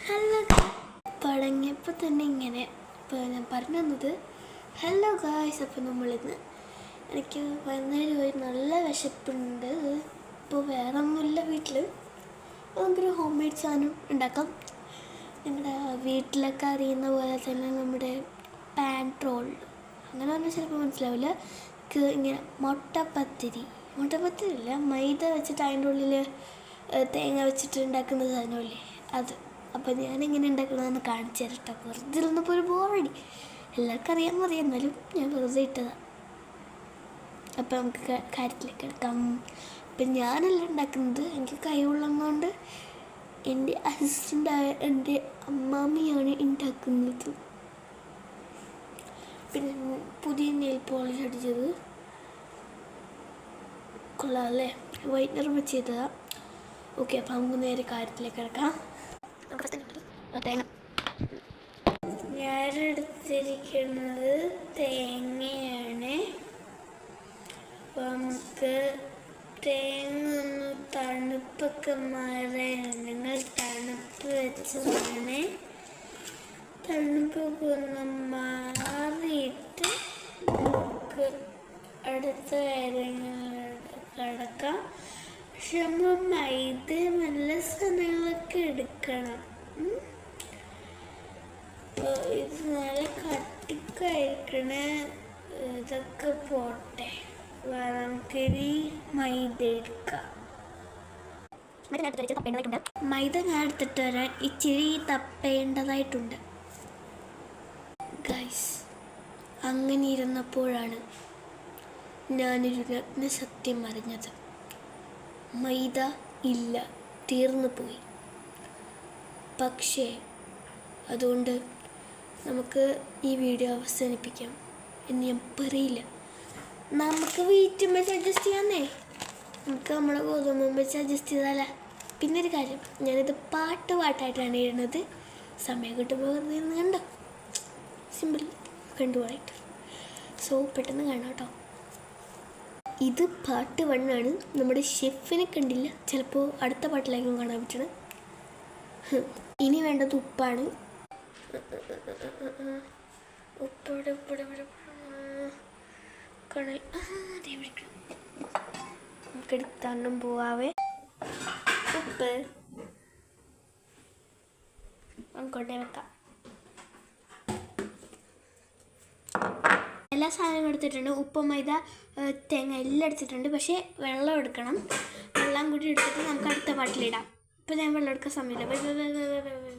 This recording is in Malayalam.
ഹലോ തുടങ്ങിയപ്പോൾ തന്നെ ഇങ്ങനെ ഇപ്പോൾ ഞാൻ പറഞ്ഞു തന്നത് ഹലോ ഗായ്സ്. അപ്പോൾ നമ്മളിന്ന് എനിക്ക് വൈകുന്നേരം ഒരു നല്ല വിശപ്പുണ്ട്. ഇപ്പോൾ വേറെ ഒന്നുമില്ല വീട്ടിൽ, നമുക്കൊരു ഹോം മെയ്ഡ് സാധനം ഉണ്ടാക്കാം. നിങ്ങളുടെ വീട്ടിലൊക്കെ അറിയുന്ന പോലെ തന്നെ നമ്മുടെ പാൻ റോൾ അങ്ങനെ പറഞ്ഞാൽ ചിലപ്പോൾ മനസ്സിലാവില്ല. ഇങ്ങനെ മുട്ടപ്പത്തിരി ഇല്ല, മൈദ വെച്ചിട്ട് അതിൻ്റെ ഉള്ളിൽ തേങ്ങ വെച്ചിട്ട് ഉണ്ടാക്കുന്ന സാധനമല്ലേ അത്. അപ്പോൾ ഞാനിങ്ങനെ ഉണ്ടാക്കണമെന്ന് കാണിച്ചു തരട്ടോ. വെറുതെ ഇരുന്നപ്പോൾ ഒരു ബോറടി, എല്ലാവർക്കും അറിയാൻ എന്നാലും ഞാൻ വെറുതെ ഇട്ടതാണ്. അപ്പോൾ നമുക്ക് കാര്യത്തിലേക്ക് എടുക്കാം. അപ്പം ഞാനല്ല ഉണ്ടാക്കുന്നത്, എനിക്ക് കഴിവുള്ളതുകൊണ്ട് എൻ്റെ അസിസ്റ്റൻ്റായ എൻ്റെ അമ്മാമ്മയാണ് ഉണ്ടാക്കുന്നത്. പിന്നെ പുതിയ നെയിൽ പോളിഷ് അടിച്ചത് കൊള്ളാം അല്ലേ, വൈറ്റ്നർ വെച്ച് ചെയ്തതാണ്. ഓക്കെ, അപ്പം നമുക്ക് നേരെ കാര്യത്തിലേക്ക് കിടക്കാം. ഞാനെടുത്തിരിക്കുന്നത് തേങ്ങയാണ്. അപ്പം നമുക്ക് തേങ്ങ ഒന്ന് തണുപ്പൊക്കെ മാറാൻ തണുപ്പ് വെച്ചതാണ്. തണുപ്പൊക്കെ ഒന്ന് മാറിയിട്ട് നമുക്ക് അടുത്ത കാര്യങ്ങളിലൂടെ കിടക്കാം. പക്ഷെ നമ്മൾ മൈദ നല്ല സാധനങ്ങളൊക്കെ എടുക്കണം. ഇത് നല്ല കട്ടിക്കായിരിക്കണേ, ഇതൊക്കെ പോട്ടെ. നമുക്കിനി മൈദ എടുക്കാം. മൈദ ഞാൻ എടുത്തിട്ട് വരാൻ ഇച്ചിരി തപ്പേണ്ടതായിട്ടുണ്ട് ഗൈസ്. അങ്ങനെ ഇരുന്നപ്പോഴാണ് ഞാനൊരു രത്നസത്യം അറിഞ്ഞത്. മൈദ ഇല്ല, തീർന്നു പോയി. പക്ഷേ അതുകൊണ്ട് നമുക്ക് ഈ വീഡിയോ അവസാനിപ്പിക്കാം എന്ന് ഞാൻ പറയില്ല. നമുക്ക് വീറ്റും വെച്ച് അഡ്ജസ്റ്റ് ചെയ്യാന്നേ, നമുക്ക് നമ്മുടെ ഗോതമ്പും വെച്ച് അഡ്ജസ്റ്റ് ചെയ്താലേ. പിന്നെ ഒരു കാര്യം, ഞാനിത് പാട്ടായിട്ടാണ് എഴുതുന്നത്. സമയം കിട്ടുമ്പോൾ വെറുതെ ഇരുന്ന് കണ്ടോ, സിമ്പിൾ കണ്ടുപോയിട്ട്. സോ പെട്ടെന്ന് കാണാം കേട്ടോ. ഇത് പാർട്ട് 1 ആണ്. നമ്മുടെ ഷെഫിനെ കണ്ടില്ല, ചിലപ്പോൾ അടുത്ത പാട്ടിലായിരിക്കും കാണാൻ പറ്റണം. ഇനി വേണ്ടത് ഉപ്പാണ്. ഉപ്പോടെ കണൽ നമുക്കെടുത്താണ്ടും പോവാവേ. ഉപ്പ് നമുക്കൊണ്ടേ വെക്കാം. എല്ലാ സാധനവും എടുത്തിട്ടുണ്ട്. ഉപ്പ്, മൈദ, തേങ്ങ എല്ലാം എടുത്തിട്ടുണ്ട്. പക്ഷേ വെള്ളം എടുക്കണം. വെള്ളം കൂടി എടുത്തിട്ട് നമുക്ക് അടുത്ത പാട്ടിലിടാം. ഇപ്പം ഞാൻ വെള്ളം എടുക്കാൻ സമയമില്ല.